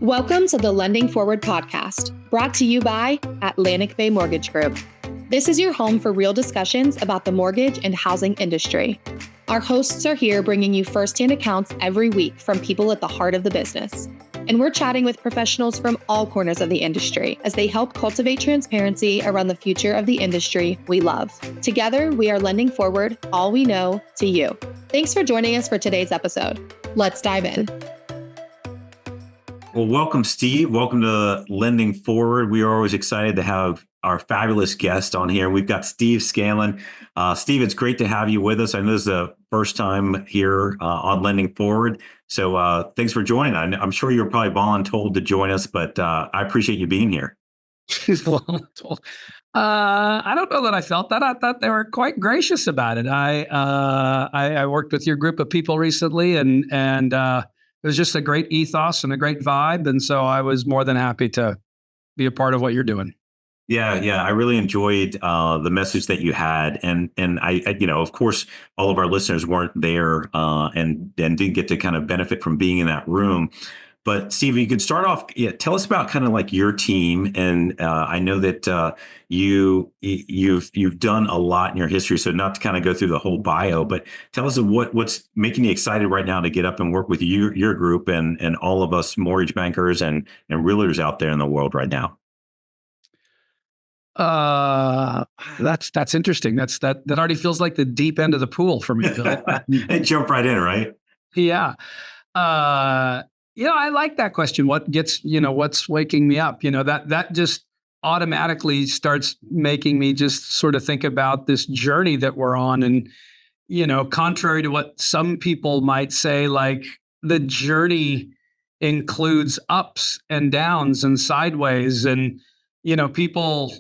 Welcome to the Lending Forward podcast, brought to you by Atlantic Bay Mortgage Group. This is your home for real discussions about the mortgage and housing industry. Our hosts are here bringing you firsthand accounts every week from people at the heart of the business. And we're chatting with professionals from all corners of the industry as they help cultivate transparency around the future of the industry we love. Together, we are lending forward all we know to you. Thanks for joining us for today's episode. Let's dive in. Well, welcome, Steve. Welcome to Lending Forward. We are always excited to have our fabulous guest on here. We've got Steve Scanlon. Steve, it's great to have you with us. I know this is the first time here on Lending Forward. So thanks for joining. I'm sure you're probably voluntold to join us, but I appreciate you being here. Voluntold. I don't know that I felt that. I thought they were quite gracious about it. I worked with your group of people recently, and it was just a great ethos and a great vibe. And so I was more than happy to be a part of what you're doing. Yeah. I really enjoyed the message that you had, and I, of course, all of our listeners weren't there and didn't get to kind of benefit from being in that room. But Steve, you could start off. Yeah, tell us about kind of like your team, and I know that you've done a lot in your history. So not to kind of go through the whole bio, but tell us what's making you excited right now to get up and work with your group and all of us mortgage bankers and realtors out there in the world right now. That's interesting. That already feels like the deep end of the pool for me, Bill. And jump right in, right? Yeah. I like that question. What's waking me up? That just automatically starts making me just sort of think about this journey that we're on. And, contrary to what some people might say, like the journey includes ups and downs and sideways. And, people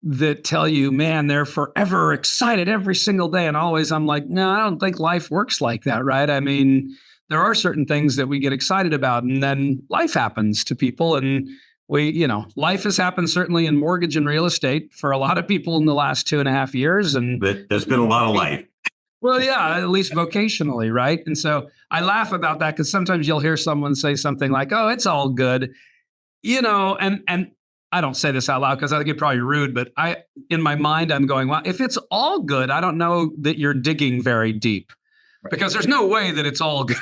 that tell you, man, they're forever excited every single day and always. I'm like, no, I don't think life works like that, right? I mean, there are certain things that we get excited about, and then life happens to people. And life has happened certainly in mortgage and real estate for a lot of people in the last 2.5 years. And there's been a lot of life. Well, yeah, at least vocationally, right? And so I laugh about that because sometimes you'll hear someone say something like, oh, it's all good, and I don't say this out loud because I think it's probably rude, but in my mind, I'm going, well, if it's all good, I don't know that you're digging very deep. Right. Because there's no way that it's all good.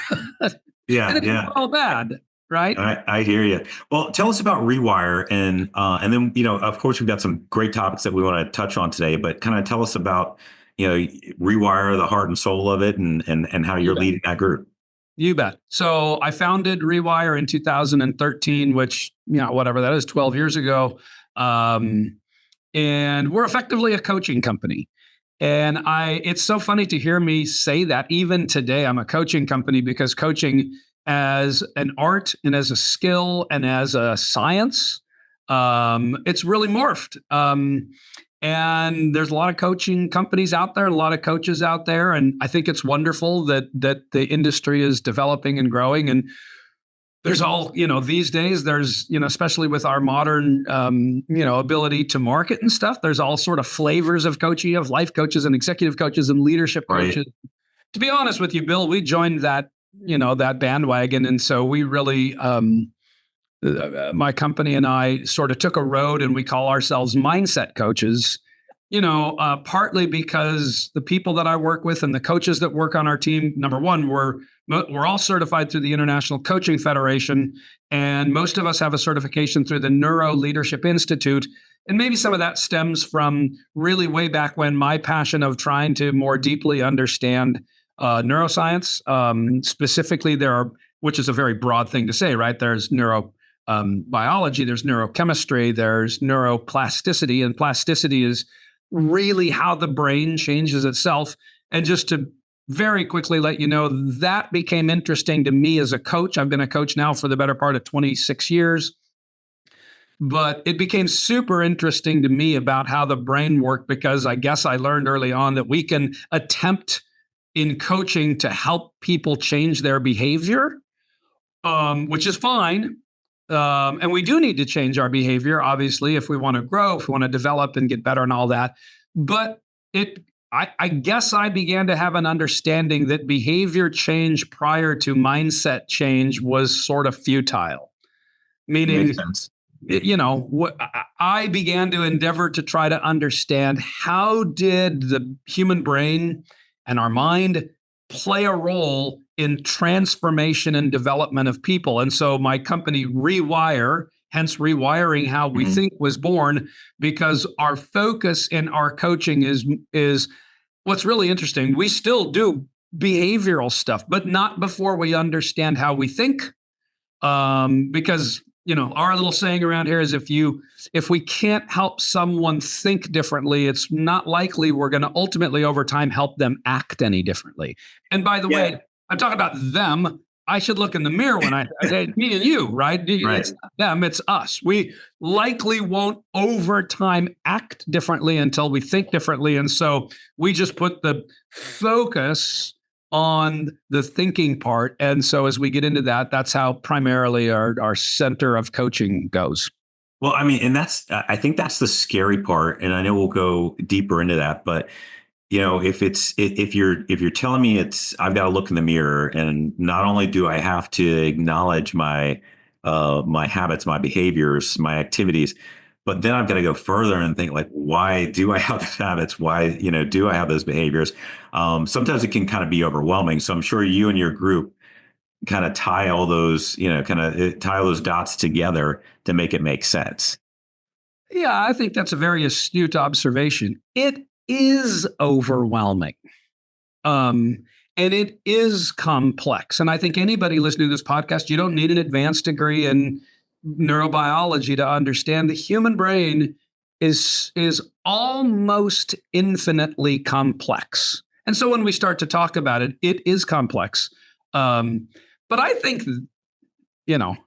Yeah, and it's all bad, right? I hear you. Well, tell us about Rewire, and then of course we've got some great topics that we want to touch on today. But kind of tell us about Rewire, the heart and soul of it, and how you're leading that group. You bet. So I founded Rewire in 2013, which whatever that is, 12 years ago, and we're effectively a coaching company. And it's so funny to hear me say that even today, I'm a coaching company, because coaching as an art and as a skill and as a science, it's really morphed. And there's a lot of coaching companies out there, a lot of coaches out there. And I think it's wonderful that the industry is developing and growing. And there's all, these days, there's, especially with our modern, ability to market and stuff, there's all sort of flavors of coaching. You have life coaches and executive coaches and leadership coaches. Right. To be honest with you, Bill, we joined that bandwagon. And so we really, my company and I sort of took a road, and we call ourselves mindset coaches, partly because the people that I work with and the coaches that work on our team, number one, we're all certified through the International Coaching Federation, and most of us have a certification through the Neuro Leadership Institute. And maybe some of that stems from really way back when my passion of trying to more deeply understand neuroscience. Specifically, which is a very broad thing to say, right? There's biology, there's neurochemistry, there's neuroplasticity, and plasticity is really how the brain changes itself. And just to very quickly let you know, that became interesting to me as a coach. I've been a coach now for the better part of 26 years. But it became super interesting to me about how the brain worked, because I guess I learned early on that we can attempt in coaching to help people change their behavior, which is fine. And we do need to change our behavior, obviously, if we want to grow, if we want to develop and get better and all that. But I guess I began to have an understanding that behavior change prior to mindset change was sort of futile. meaning, Makes sense. I began to endeavor to try to understand how did the human brain and our mind play a role in transformation and development of people. And so my company Rewire, hence rewiring how we think, was born, because our focus in our coaching is what's really interesting. We still do behavioral stuff, but not before we understand how we think. Because our little saying around here is if we can't help someone think differently, it's not likely we're going to ultimately over time help them act any differently. And by the way, I'm talking about them. I should look in the mirror when I me and you, right? It's not them, it's us. We likely won't over time act differently until we think differently. And so we just put the focus on the thinking part. And so as we get into that, that's how primarily our center of coaching goes. Well, I mean, and I think that's the scary part. And I know we'll go deeper into that, but if you're telling me I've got to look in the mirror, and not only do I have to acknowledge my habits, my behaviors, my activities, but then I've got to go further and think, like, why do I have those habits? Why, do I have those behaviors? Sometimes it can kind of be overwhelming. So I'm sure you and your group kind of tie all those dots together to make it make sense. Yeah, I think that's a very astute observation. It is overwhelming. And it is complex. And I think anybody listening to this podcast, you don't need an advanced degree in neurobiology to understand the human brain is almost infinitely complex. And so when we start to talk about it, it is complex. But I think,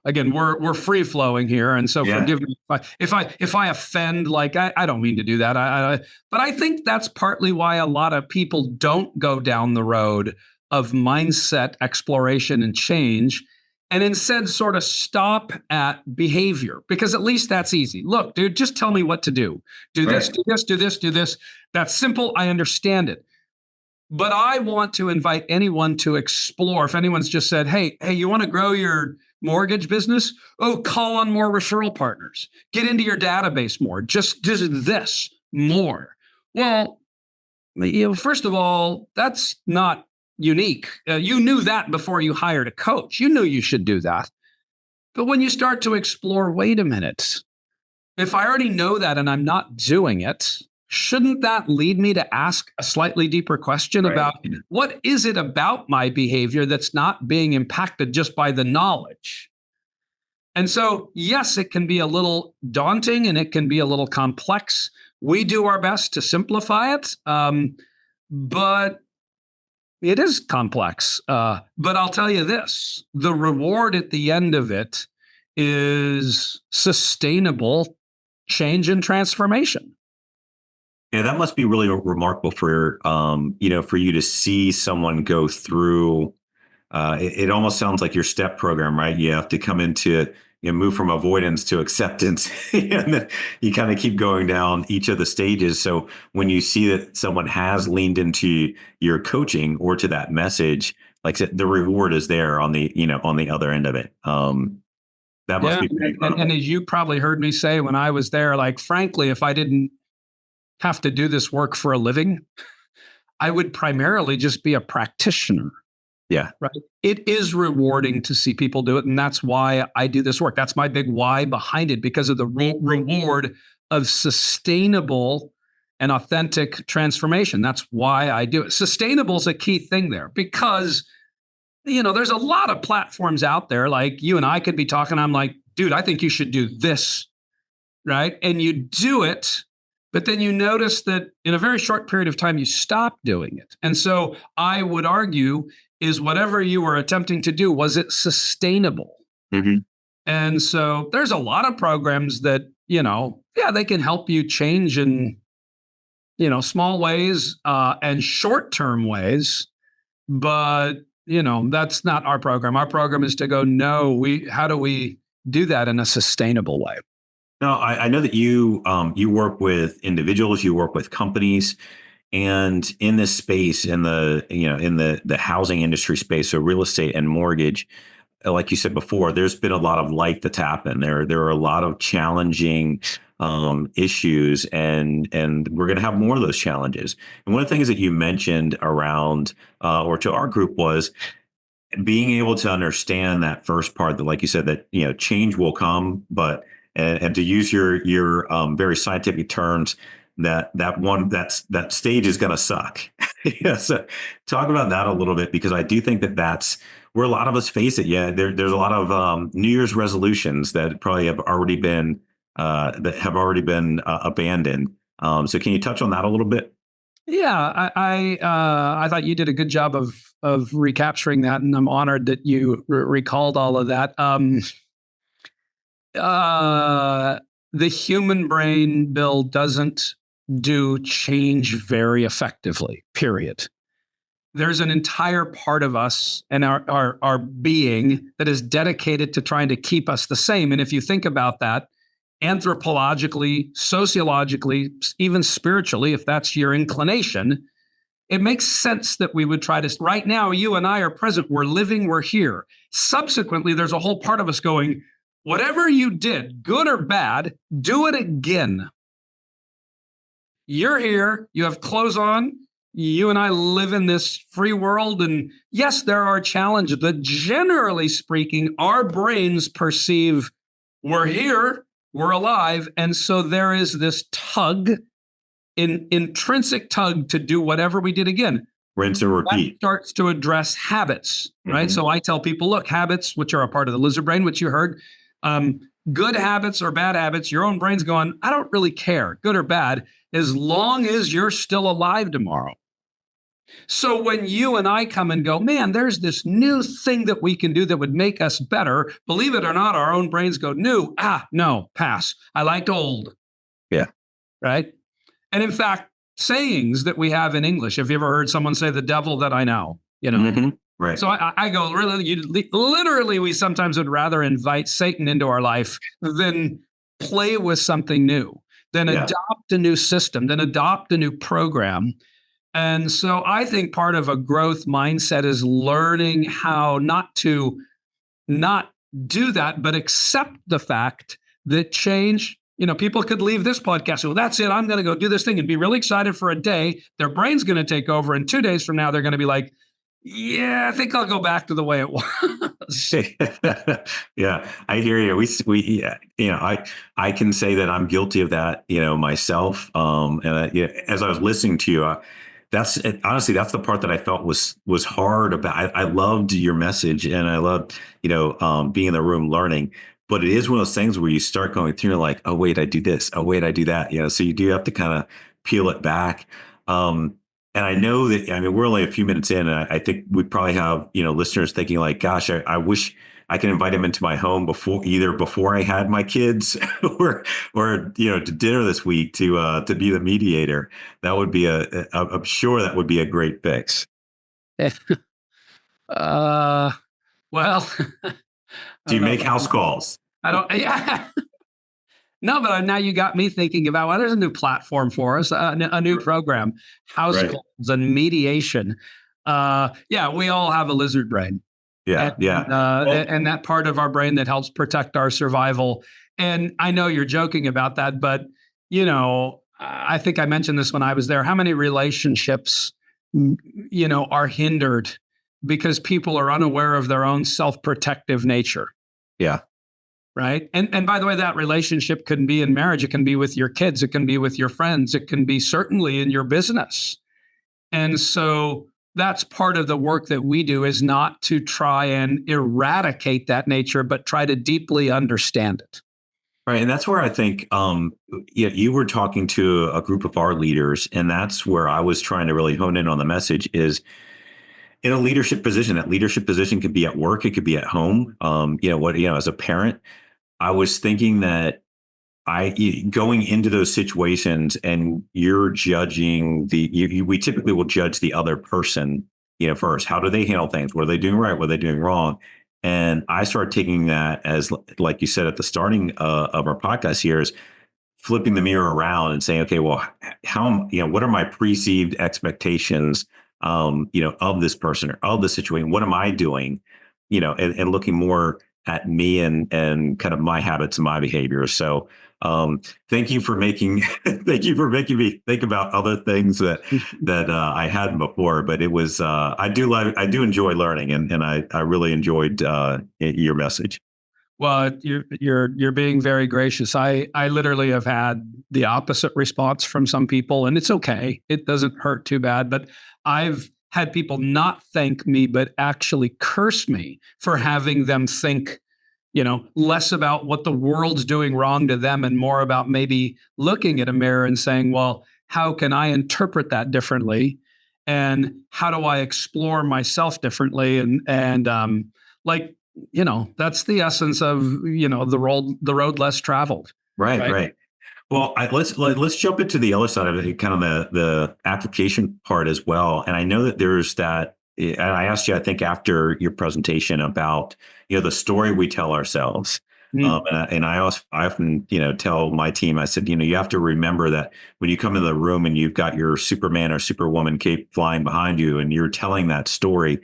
again, we're free flowing here, and so forgive me if I offend. Like, I don't mean to do that. But I think that's partly why a lot of people don't go down the road of mindset exploration and change, and instead sort of stop at behavior, because at least that's easy. Look, dude, just tell me what to do. Do this, do this, do this, do this. That's simple. I understand it. But I want to invite anyone to explore. If anyone's just said, hey, you want to grow your mortgage business? Oh, call on more referral partners. Get into your database more. Just do this more. Well, first of all, that's not unique. You knew that before you hired a coach. You knew you should do that. But when you start to explore, wait a minute, if I already know that and I'm not doing it, shouldn't that lead me to ask a slightly deeper question about what is it about my behavior that's not being impacted just by the knowledge? And so, yes, it can be a little daunting and it can be a little complex. We do our best to simplify it, but it is complex. But I'll tell you this, the reward at the end of it is sustainable change and transformation. Yeah, that must be really remarkable for you to see someone go through. It almost sounds like your STEP program, right? You have to come into move from avoidance to acceptance, and then you kind of keep going down each of the stages. So when you see that someone has leaned into your coaching or to that message, like I said, the reward is there on the other end of it. That must be pretty incredible. And as you probably heard me say when I was there, like, frankly, if I didn't have to do this work for a living, I would primarily just be a practitioner. Yeah. Right. It is rewarding to see people do it. And that's why I do this work. That's my big why behind it, because of the reward of sustainable and authentic transformation. That's why I do it. Sustainable is a key thing there, because, there's a lot of platforms out there. Like, you and I could be talking. I'm like, dude, I think you should do this. Right. And you do it. But then you notice that in a very short period of time, you stop doing it. And so I would argue, is whatever you were attempting to do, was it sustainable? Mm-hmm. And so there's a lot of programs that, they can help you change in, small ways and short-term ways. But, that's not our program. Our program is to go, how do we do that in a sustainable way? No, I know that you work with individuals, you work with companies, and in this space, in the housing industry space, so real estate and mortgage, like you said before, there's been a lot of life that's happened. There are a lot of challenging issues, and we're going to have more of those challenges. And one of the things that you mentioned around or to our group was being able to understand that first part, that, like you said, that change will come, but and to use your very scientific terms, that stage is going to suck. Yeah, so talk about that a little bit, because I do think that's where a lot of us face it. Yeah, there's a lot of New Year's resolutions that probably have already been abandoned. So can you touch on that a little bit? Yeah, I thought you did a good job of recapturing that, and I'm honored that you recalled all of that. The human brain, Bill, doesn't do change very effectively, period. There's an entire part of us and our being that is dedicated to trying to keep us the same. And if you think about that, anthropologically, sociologically, even spiritually, if that's your inclination, it makes sense that we would try to, right now, you and I are present, we're living, we're here. Subsequently, there's a whole part of us going, whatever you did, good or bad, do it again. You're here, you have clothes on, you and I live in this free world. And yes, there are challenges, but generally speaking, our brains perceive we're here, we're alive. And so there is this intrinsic tug to do whatever we did again. Rinse and repeat. That starts to address habits, right? So I tell people, look, habits, which are a part of the lizard brain, which you heard, good habits or bad habits, your own brain's going, I don't really care, good or bad, as long as you're still alive tomorrow. So when you and I come and go, man, there's this new thing that we can do that would make us better, believe it or not, our own brains go, new, no, pass. I liked old. Yeah. Right? And in fact, sayings that we have in English, have you ever heard someone say, the devil that I know? Right. So I go, really, literally, we sometimes would rather invite Satan into our life than play with something new, than adopt a new system, than adopt a new program. And so I think part of a growth mindset is learning how not to not do that, but accept the fact that change, people could leave this podcast. Well, that's it. I'm going to go do this thing and be really excited for a day. Their brain's going to take over. And 2 days from now, they're going to be like, yeah, I think I'll go back to the way it was. Yeah, I hear you. I can say that I'm guilty of that, myself. As I was listening to you, honestly, that's the part that I felt was hard about. I loved your message, and I loved, being in the room learning. But it is one of those things where you start going through and like, oh wait, I do this. Oh wait, I do that. So you do have to kind of peel it back. And I know that, we're only a few minutes in, and I think we probably have, listeners thinking like, gosh, I wish I could invite him into my home before I had my kids or to dinner this week to be the mediator. That would be I'm sure that would be a great fix. Well, do you make house calls? I don't. Yeah. No, but now you got me thinking about, well, there's a new platform for us, a new program, house calls and mediation. We all have a lizard brain. Yeah, and that part of our brain that helps protect our survival. And I know you're joking about that, but I think I mentioned this when I was there. How many relationships, are hindered because people are unaware of their own self-protective nature? Yeah. Right. And by the way, that relationship can be in marriage. It can be with your kids. It can be with your friends. It can be certainly in your business. And so that's part of the work that we do, is not to try and eradicate that nature, but try to deeply understand it. Right. And that's where I think you were talking to a group of our leaders, and that's where I was trying to really hone in on the message is in a leadership position. That leadership position could be at work. It could be at home. As a parent, I was thinking that going into those situations and you're judging we typically will judge the other person, first. How do they handle things? What are they doing right? What are they doing wrong? And I started taking that as, like you said at the starting of our podcast here, is flipping the mirror around and saying, okay, well, what are my perceived expectations, of this person or of the situation? What am I doing? and looking more at me and kind of my habits and my behaviors. So thank you for making me think about other things that I hadn't before. But it was I do enjoy learning, and I really enjoyed your message. Well, you're being very gracious. I literally have had the opposite response from some people, and it's okay. It doesn't hurt too bad. But I've had people not thank me, but actually curse me for having them think, less about what the world's doing wrong to them and more about maybe looking at a mirror and saying, well, how can I interpret that differently? And how do I explore myself differently? And that's the essence of, the road less traveled. Right. Well, let's jump into the other side of it, kind of the application part as well. And I know that there's that. And I asked you, I think, after your presentation about the story we tell ourselves. And I often tell my team, I said, you have to remember that when you come into the room and you've got your Superman or Superwoman cape flying behind you, and you're telling that story,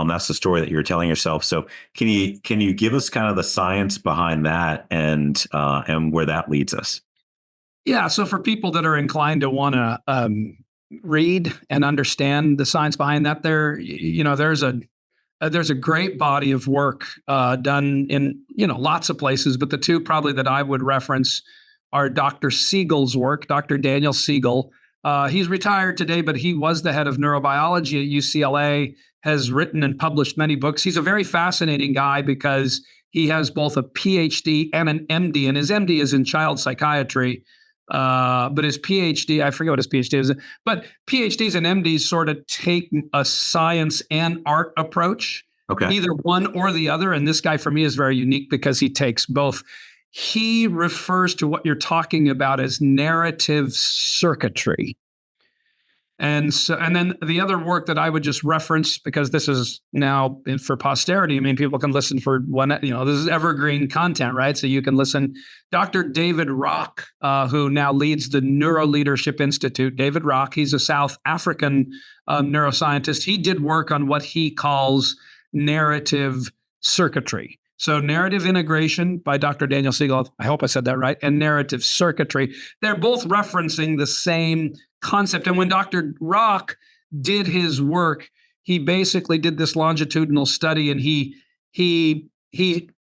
that's the story that you're telling yourself. So can you give us kind of the science behind that and where that leads us? Yeah. So for people that are inclined to want to read and understand the science behind that, there's a great body of work done in lots of places, but the two probably that I would reference are Dr. Siegel's work. Dr. Daniel Siegel. He's retired today, but he was the head of neurobiology at UCLA. Has written and published many books. He's a very fascinating guy because he has both a PhD and an MD, and his MD is in child psychiatry. But his PhD, I forget what his PhD is, but PhDs and MDs sort of take a science and art approach, either one or the other. And this guy for me is very unique because he takes both. He refers to what you're talking about as narrative circuitry. And then the other work that I would just reference, because this is now for posterity. I mean, people can listen for one, this is evergreen content, right? So you can listen. Dr. David Rock, who now leads the Neuro Leadership Institute. David Rock, he's a South African neuroscientist. He did work on what he calls narrative circuitry. So narrative integration by Dr. Daniel Siegel, I hope I said that right, and narrative circuitry. They're both referencing the same concept. And when Dr. Rock did his work, he basically did this longitudinal study, and he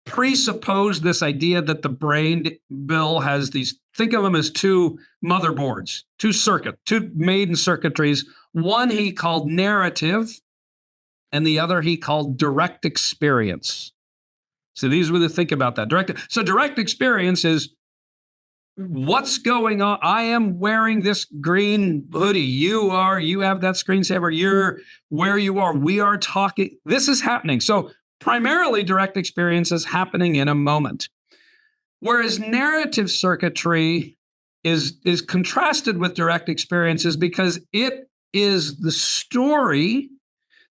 presupposed this idea that the brain, Bill, has these, think of them as two motherboards, two main circuitries. One he called narrative, and the other he called direct experience. So these were the think about that. Direct experience is what's going on. I am wearing this green hoodie. You have that screensaver. You're where you are. We are talking. This is happening. So primarily direct experience is happening in a moment. Whereas narrative circuitry is contrasted with direct experiences because it is the story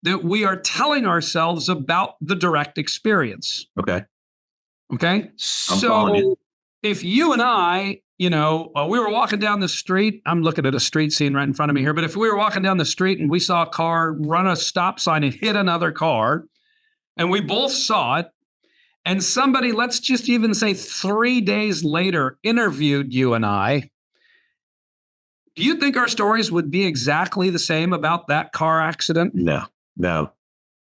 that we are telling ourselves about the direct experience. Okay. So if you and I, we were walking down the street, I'm looking at a street scene right in front of me here, but if we were walking down the street and we saw a car run a stop sign and hit another car, and we both saw it, and somebody, let's just even say 3 days later, interviewed you and I, do you think our stories would be exactly the same about that car accident? No.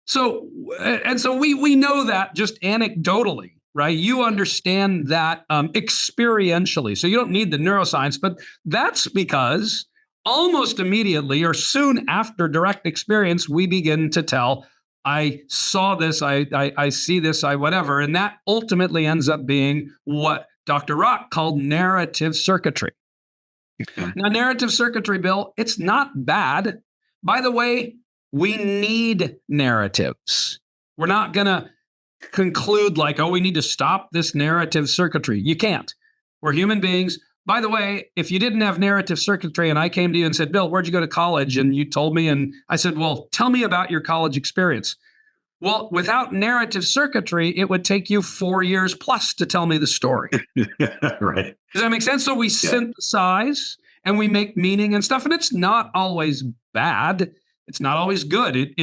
So we know that just anecdotally, right? You understand that experientially. So you don't need the neuroscience, but that's because almost immediately or soon after direct experience, we begin to tell, I saw this, I see this, whatever. And that ultimately ends up being what Dr. Rock called narrative circuitry. Now, narrative circuitry, Bill, it's not bad. By the way, we need narratives. We're not going to conclude like, we need to stop this narrative circuitry. You can't. We're human beings. By the way, if you didn't have narrative circuitry and I came to you and said, Bill, where'd you go to college? And you told me, and I said, well, tell me about your college experience. Well, without narrative circuitry, it would take you 4 years plus to tell me the story. Right. Does that make sense? So we synthesize and we make meaning and stuff, and it's not always bad. It's not always good.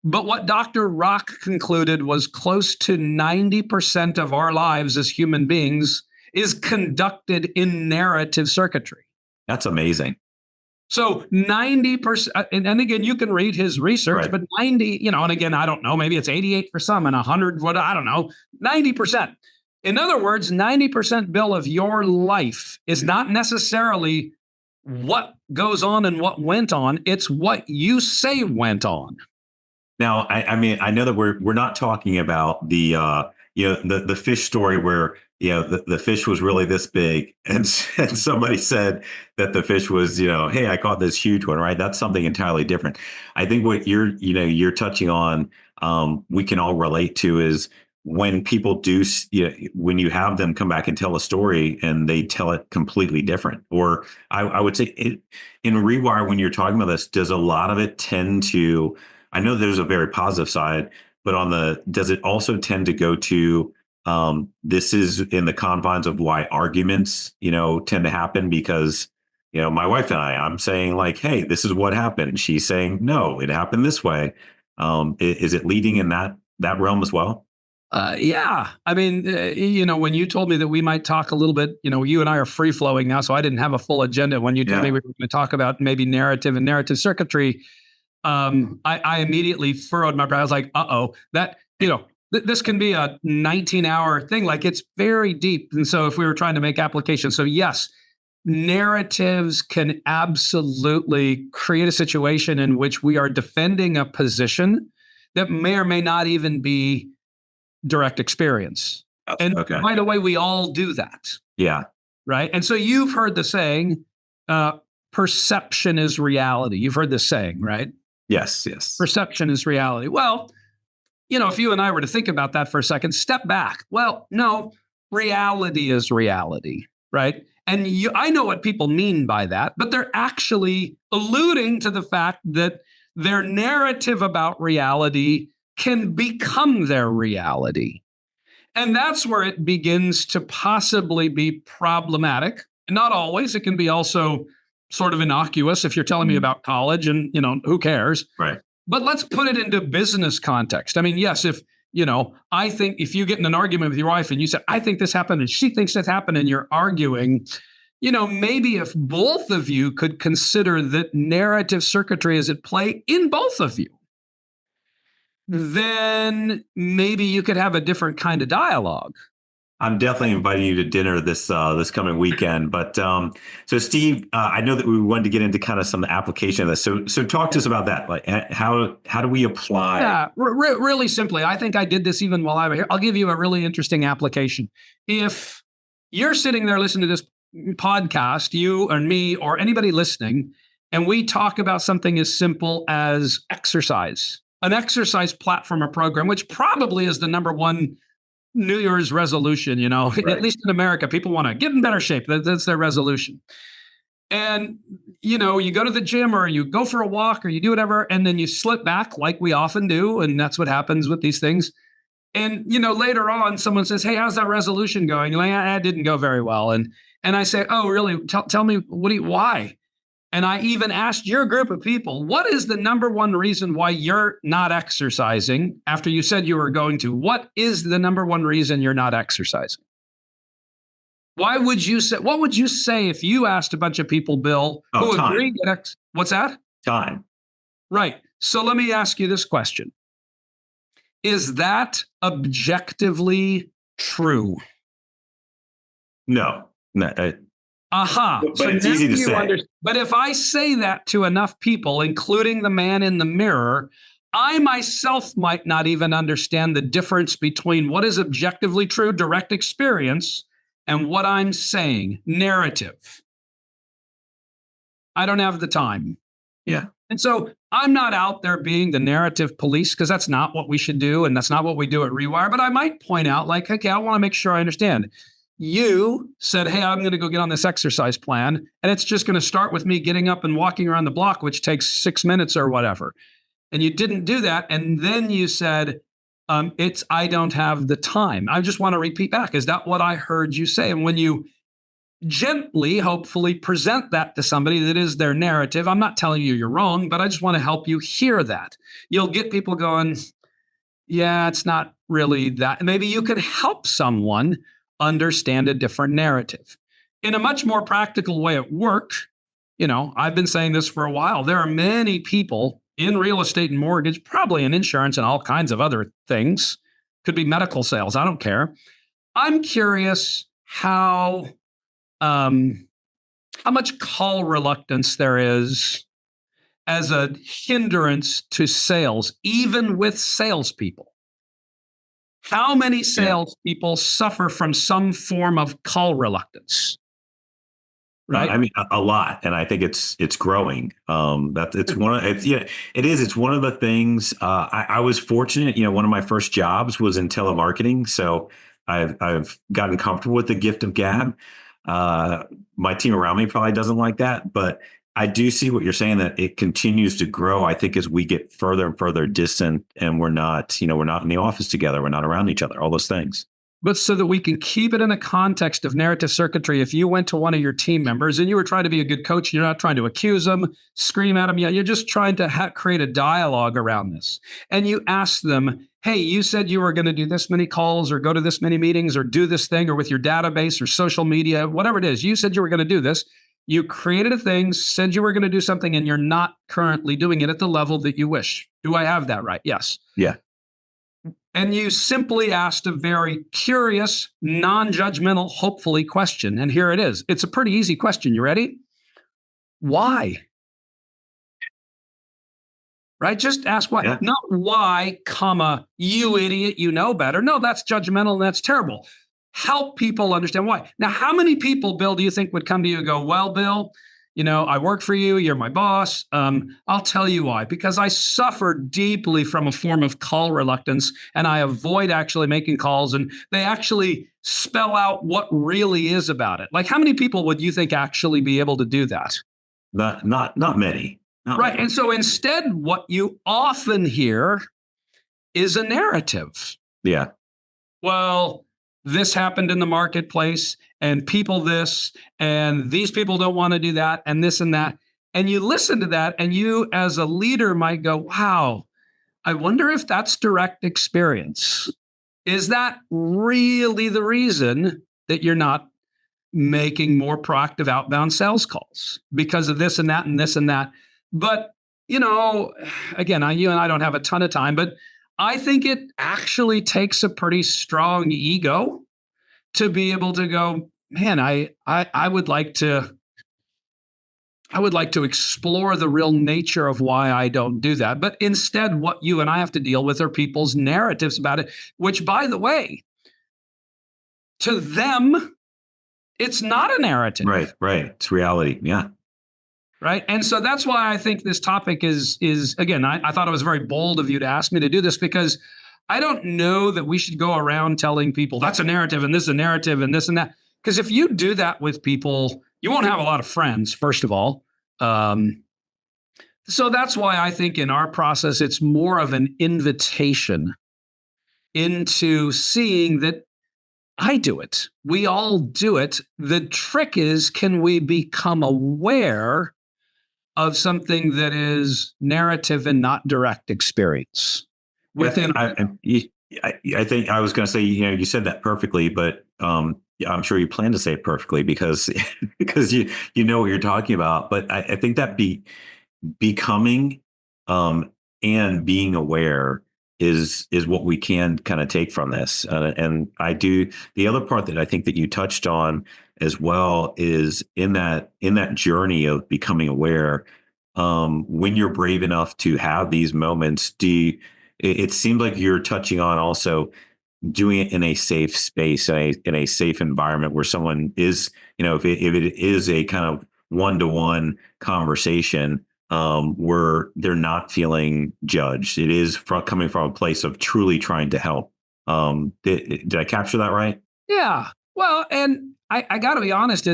But what Dr. Rock concluded was close to 90% of our lives as human beings is conducted in narrative circuitry. That's amazing. So 90%, and again, you can read his research, Right. but 90, and again, I don't know, maybe it's 88 for some and 100, what, I don't know, 90%. In other words, 90%, Bill, of your life is not necessarily what goes on and what went on. It's what you say went on. Now, I mean, I know that we're not talking about the the fish story where the fish was really this big, and somebody said that the fish was hey, I caught this huge one, right? That's something entirely different. I think what you're touching on, we can all relate to is when people do, when you have them come back and tell a story and they tell it completely different. Or I would say in Rewire, when you're talking about this, does a lot of it tend to, I know there's a very positive side, but does it also tend to go to, this is in the confines of why arguments, tend to happen? Because, my wife and I'm saying like, hey, this is what happened. She's saying, no, it happened this way. Is it leading in that realm as well? Yeah. I mean, when you told me that we might talk a little bit, you and I are free flowing now, so I didn't have a full agenda. When you told me we were going to talk about maybe narrative and narrative circuitry, I immediately furrowed my brow. I was like, that, this can be a 19-hour thing. Like, it's very deep. And so if we were trying to make applications, so yes, narratives can absolutely create a situation in which we are defending a position that may or may not even be direct experience. And by the way, we all do that. Yeah. Right. And so you've heard the saying, perception is reality. You've heard this saying, right? Yes. Perception is reality. Well, if you and I were to think about that for a second, step back. Well, no, reality is reality, right? And I know what people mean by that, but they're actually alluding to the fact that their narrative about reality can become their reality. And that's where it begins to possibly be problematic. Not always. It can be also sort of innocuous if you're telling me about college and, who cares? Right. But let's put it into business context. I mean, yes, if, I think if you get in an argument with your wife and you say, I think this happened and she thinks that happened and you're arguing, maybe if both of you could consider that narrative circuitry is at play in both of you, then maybe you could have a different kind of dialogue. I'm definitely inviting you to dinner this coming weekend. But so Steve, I know that we wanted to get into kind of some application of this. So talk to us about that. Like how do we apply? Yeah, really simply. I think I did this even while I was here. I'll give you a really interesting application. If you're sitting there listening to this podcast, you or me or anybody listening, and we talk about something as simple as exercise, an exercise platform or program, which probably is the number one New Year's resolution, right. At least in America, people want to get in better shape. That's their resolution. And, you go to the gym or you go for a walk or you do whatever, and then you slip back like we often do. And that's what happens with these things. And, later on, someone says, hey, how's that resolution going? You're like, it didn't go very well. And I say, oh, really? Tell me, why? And I even asked your group of people, what is the number one reason why you're not exercising after you said you were going to? What is the number one reason you're not exercising? What would you say if you asked a bunch of people, Bill, who agree? What's that? Time. Right. So let me ask you this question. Is that objectively true? No. But so it's easy to say. But if I say that to enough people, including the man in the mirror, I myself might not even understand the difference between what is objectively true, direct experience, and what I'm saying, narrative. I don't have the time. Yeah. And so I'm not out there being the narrative police, because that's not what we should do. And that's not what we do at Rewire. But I might point out, like, okay, I want to make sure I understand. You said, hey, I'm going to go get on this exercise plan, and it's just going to start with me getting up and walking around the block, which takes 6 minutes or whatever. And you didn't do that. And then you said, I don't have the time. I just want to repeat back. Is that what I heard you say? And when you gently, hopefully present that to somebody that is their narrative. I'm not telling you you're wrong, but I just want to help you hear that. You'll get people going, yeah, it's not really that. Maybe you could help someone understand a different narrative in a much more practical way at work. I've been saying this for a while. There are many people in real estate and mortgage, probably in insurance and all kinds of other things. Could be medical sales. I don't care. I'm curious how much call reluctance there is as a hindrance to sales, even with salespeople. How many salespeople suffer from some form of call reluctance? Right. I mean, a lot, and I think it's growing. It's one of the things. I was fortunate. One of my first jobs was in telemarketing, so I've gotten comfortable with the gift of gab. My team around me probably doesn't like that, but I do see what you're saying, that it continues to grow. I think as we get further and further distant, and we're not in the office together, we're not around each other, all those things. But so that we can keep it in a context of narrative circuitry, if you went to one of your team members and you were trying to be a good coach, you're not trying to accuse them, scream at them. You're just trying to create a dialogue around this. And you ask them, hey, you said you were going to do this many calls or go to this many meetings or do this thing or with your database or social media, whatever it is. You said you were going to do this. You created a thing, said you were going to do something, and you're not currently doing it at the level that you wish. Do I have that right? Yes. Yeah. And you simply asked a very curious, non-judgmental, hopefully question. And here it is. It's a pretty easy question. You ready? Why? Right? Just ask why. Yeah. Not why, comma, you idiot, you know better. No, that's judgmental and that's terrible. Help people understand why. Now, how many people, Bill, do you think would come to you and go, well, Bill, I work for you. You're my boss. I'll tell you why. Because I suffer deeply from a form of call reluctance, and I avoid actually making calls. And they actually spell out what really is about it. Like, how many people would you think actually be able to do that? Not many. Not right. many. And so instead, what you often hear is a narrative. Yeah. Well, this happened in the marketplace, and people this, and these people don't want to do that, and this and that. And you listen to that, and you as a leader might go, wow, I wonder if that's direct experience. Is that really the reason that you're not making more proactive outbound sales calls? Because of this and that and this and that. But, again, you and I don't have a ton of time, but I think it actually takes a pretty strong ego to be able to go, man, I would like to explore the real nature of why I don't do that. But instead, what you and I have to deal with are people's narratives about it, which, by the way, to them, it's not a narrative. Right. It's reality. Yeah. Right. And so that's why I think this topic is again, I thought it was very bold of you to ask me to do this, because I don't know that we should go around telling people that's a narrative and this is a narrative and this and that. Because if you do that with people, you won't have a lot of friends, first of all. So that's why I think in our process, it's more of an invitation into seeing that I do it. We all do it. The trick is, can we become aware of something that is narrative and not direct experience? I think I was going to say, you said that perfectly, but I'm sure you plan to say it perfectly because you know what you're talking about. But I think that becoming and being aware is what we can kind of take from this. And I do. The other part that I think that you touched on as well is in that journey of becoming aware. When you're brave enough to have these moments, it seems like you're touching on also doing it in a safe space, in a safe environment where someone is, if it is a kind of one-to-one conversation, where they're not feeling judged. It is coming from a place of truly trying to help. Did I capture that right? Yeah. Well, and I got to be honest,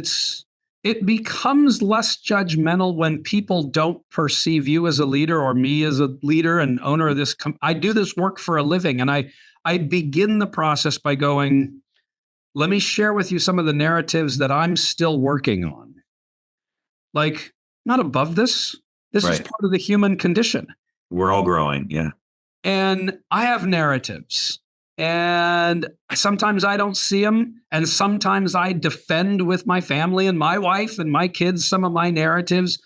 it becomes less judgmental when people don't perceive you as a leader or me as a leader and owner of this. I do this work for a living, and I begin the process by going, let me share with you some of the narratives that I'm still working on. Like, not above this. This is part of the human condition. We're all growing. Yeah. And I have narratives, and sometimes I don't see them. And sometimes I defend with my family and my wife and my kids some of my narratives.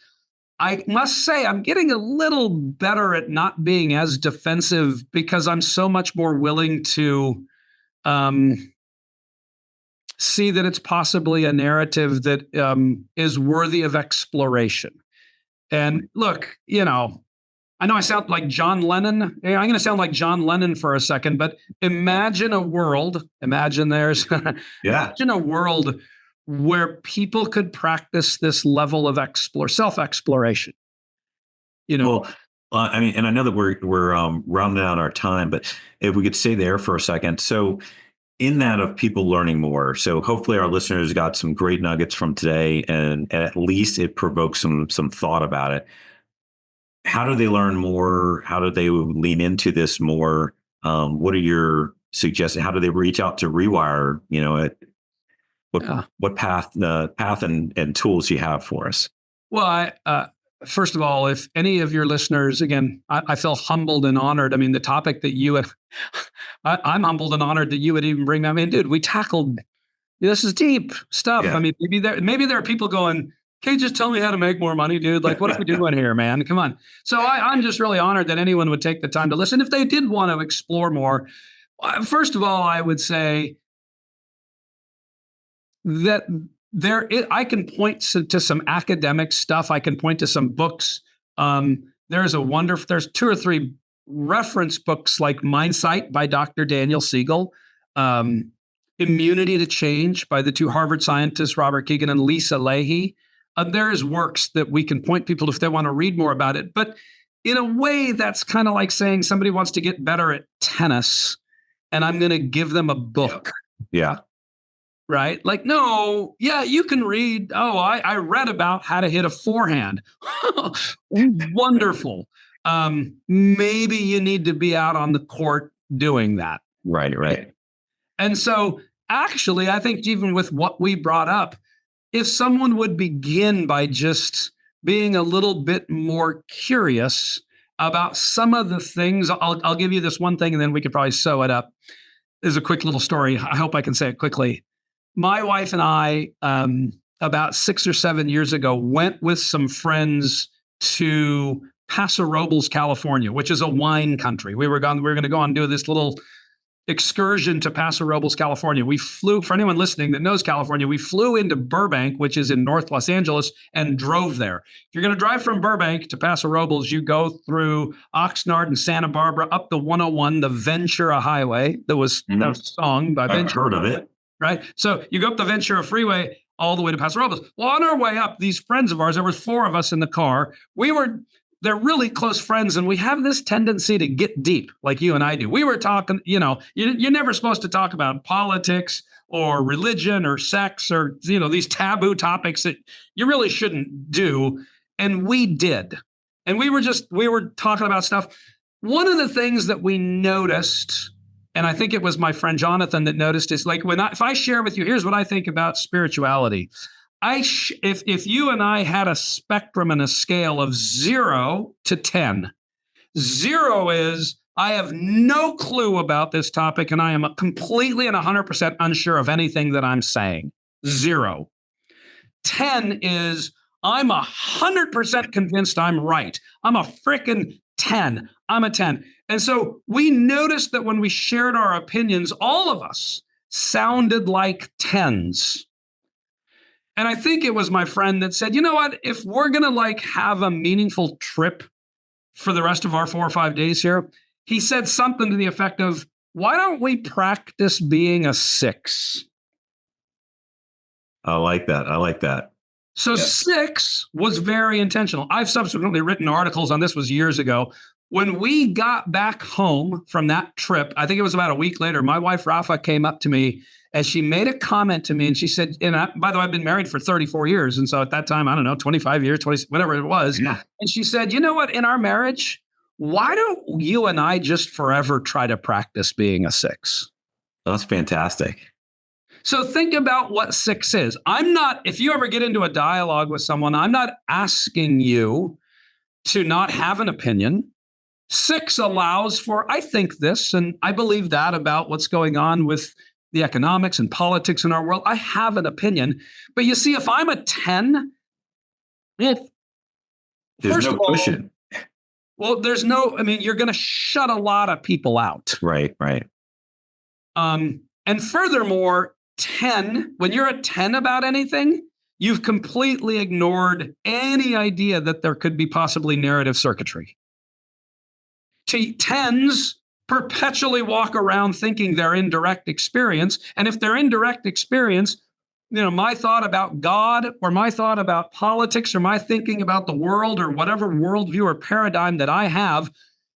I must say, I'm getting a little better at not being as defensive because I'm so much more willing to see that it's possibly a narrative that is worthy of exploration. And look, I know I sound like John Lennon. I'm going to sound like John Lennon for a second, but imagine a world, imagine a world where people could practice this level of self-exploration. Well, I mean, and I know that we're rounding out our time, but if we could stay there for a second. So in that of people learning more, so hopefully our listeners got some great nuggets from today, and at least it provokes some thought about it. How do they learn more? How do they lean into this more? What are your suggestions? How do they reach out to Rewire? What path and tools you have for us? Well, first of all, if any of your listeners, again, I feel humbled and honored. I mean, the topic that you would, I'm humbled and honored that you would even bring that. I mean, dude, we tackled, this is deep stuff. Yeah. I mean, maybe there are people going, can you just tell me how to make more money, dude? Like, what are we doing here, man? Come on. So I'm just really honored that anyone would take the time to listen. If they did want to explore more, first of all, I would say that I can point to some academic stuff. I can point to some books. There's 2 or 3 reference books like Mindsight by Dr. Daniel Siegel, Immunity to Change by the 2 Harvard scientists, Robert Keegan and Lisa Leahy. There's works that we can point people if they want to read more about it. But in a way, that's kind of like saying somebody wants to get better at tennis, and I'm going to give them a book. Yeah. Right? Like, no, yeah, you can read. Oh, I read about how to hit a forehand. Wonderful. Maybe you need to be out on the court doing that. Right. And so actually, I think even with what we brought up, if someone would begin by just being a little bit more curious about some of the things, I'll give you this one thing and then we could probably sew it up. There's a quick little story. I hope I can say it quickly. My wife and I, about 6 or 7 years ago, went with some friends to Paso Robles, California, which is a wine country. We were going to go and do this little excursion to Paso Robles, California. We flew, for anyone listening that knows California, we flew into Burbank, which is in North Los Angeles, and drove there. If you're going to drive from Burbank to Paso Robles, you go through Oxnard and Santa Barbara up the 101, the Ventura Highway. That was a song by Ventura. I've heard of it. Right? So you go up the Ventura Freeway all the way to Paso Robles. Well, on our way up, these friends of ours, there were 4 of us in the car. They're really close friends, and we have this tendency to get deep like you and I do. We were talking, you're never supposed to talk about politics or religion or sex or, these taboo topics that you really shouldn't do. And we did. And we were talking about stuff. One of the things that we noticed, and I think it was my friend Jonathan that noticed, is like if I share with you, here's what I think about spirituality. If you and I had a spectrum and a scale of 0 to 10, 0 is I have no clue about this topic and I am completely and 100% unsure of anything that I'm saying. 0. 10 is I'm 100% convinced I'm right. I'm a frickin' 10. I'm a 10. And so we noticed that when we shared our opinions, all of us sounded like 10s. And I think it was my friend that said, you know what, if we're going to have a meaningful trip for the rest of our 4 or 5 days here, he said something to the effect of, why don't we practice being a 6? I like that. So 6 was very intentional. I've subsequently written articles on this, was years ago. When we got back home from that trip, I think it was about a week later, my wife, Rafa, came up to me and she made a comment to me. And she said, by the way, I've been married for 34 years. And so at that time, I don't know, 25 years, 20, whatever it was. Yeah. And she said, you know what, in our marriage, why don't you and I just forever try to practice being a 6? That's fantastic. So think about what 6 is. If you ever get into a dialogue with someone, I'm not asking you to not have an opinion. 6 allows for, I think this, and I believe that about what's going on with the economics and politics in our world. I have an opinion. But you see, if I'm a 10, there's no cushion. Well, you're going to shut a lot of people out. Right. And furthermore, 10, when you're a 10 about anything, you've completely ignored any idea that there could be possibly narrative circuitry. 10s perpetually walk around thinking they're in direct experience. And if they're in direct experience, my thought about God or my thought about politics or my thinking about the world or whatever worldview or paradigm that I have.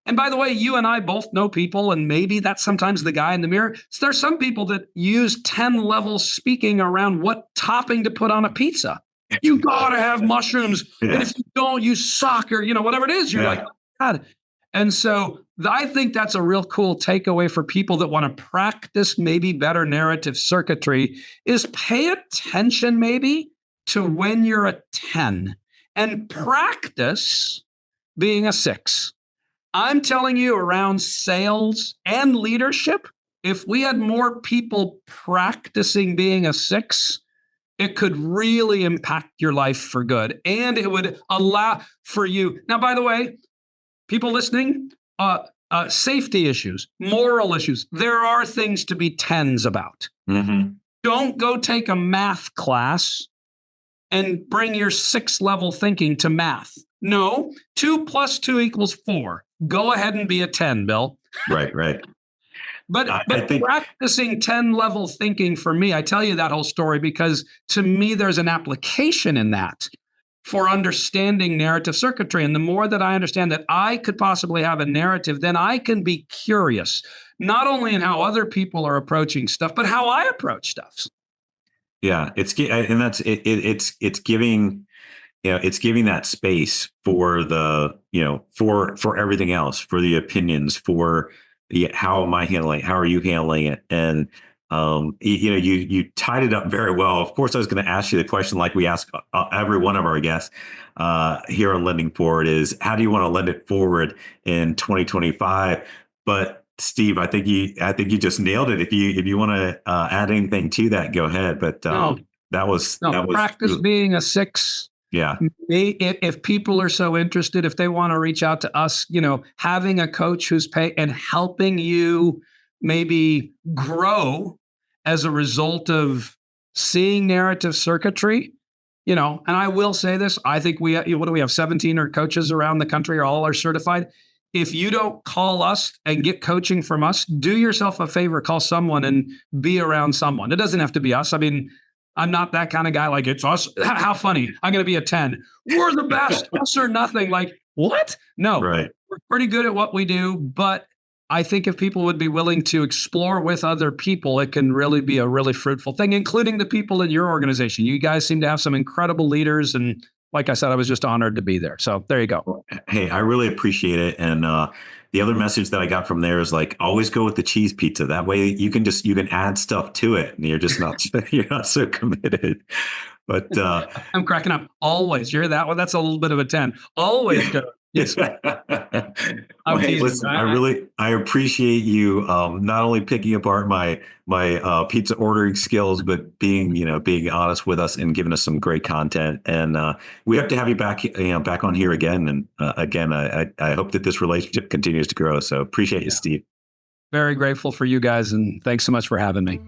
And by the way, you and I both know people, and maybe that's sometimes the guy in the mirror. So there's some people that use 10 level speaking around what topping to put on a pizza. You got to have mushrooms. Yeah. And if you don't, you suck, or, whatever it is. You're like, oh, God. And so I think that's a real cool takeaway for people that want to practice maybe better narrative circuitry is pay attention maybe to when you're a 10 and practice being a 6. I'm telling you, around sales and leadership, if we had more people practicing being a 6, it could really impact your life for good. And it would allow for you. Now, by the way, people listening, safety issues, moral issues, there are things to be 10s about. Mm-hmm. Don't go take a math class and bring your 6 level thinking to math. No, 2 + 2 = 4. Go ahead and be a 10, Bill. Right. But I think practicing 10 level thinking for me, I tell you that whole story because to me, there's an application in that for understanding narrative circuitry. And the more that I understand that I could possibly have a narrative, then I can be curious, not only in how other people are approaching stuff, but how I approach stuff. Yeah, it's giving, it's giving that space for the, for everything else, for the opinions, for how am I handling it? How are you handling it? And you tied it up very well. Of course, I was going to ask you the question like we ask every one of our guests here on Lending Forward is, how do you want to lend it forward in 2025? But Steve, I think you just nailed it. If you want to add anything to that, go ahead. But that was practice being a 6. Yeah. If people are so interested, if they want to reach out to us, having a coach who's paying and helping you maybe grow as a result of seeing narrative circuitry, and I will say this, I think we have 17 coaches around the country, all are certified. If you don't call us and get coaching from us, do yourself a favor, call someone and be around someone. It doesn't have to be us. I mean, I'm not that kind of guy. Like, it's us. How funny. I'm going to be a 10. We're the best. Us or nothing. Like, what? No, right. We're pretty good at what we do. But I think if people would be willing to explore with other people, it can really be a really fruitful thing, including the people in your organization. You guys seem to have some incredible leaders. And like I said, I was just honored to be there. So there you go. Hey, I really appreciate it. And the other message that I got from there is like, always go with the cheese pizza. That way you can add stuff to it and you're just you're not so committed. But I'm cracking up. Always. You're that one. That's a little bit of a 10. Always go. Yes. Well, hey, listen, I appreciate you not only picking apart my pizza ordering skills, but being honest with us and giving us some great content. And we have to have you back on here again. And again, I hope that this relationship continues to grow. So appreciate you, Steve. Very grateful for you guys, and thanks so much for having me.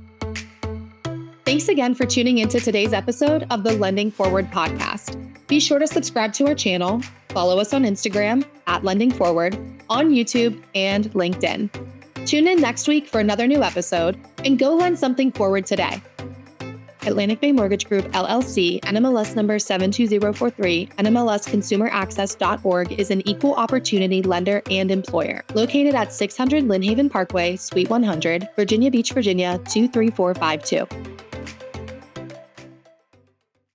Thanks again for tuning into today's episode of the Lending Forward podcast. Be sure to subscribe to our channel, follow us on Instagram @LendingForward, on YouTube and LinkedIn. Tune in next week for another new episode and go lend something forward today. Atlantic Bay Mortgage Group, LLC, NMLS number 72043, NMLSconsumeraccess.org is an equal opportunity lender and employer. Located at 600 Lynn Haven Parkway, Suite 100, Virginia Beach, Virginia 23452.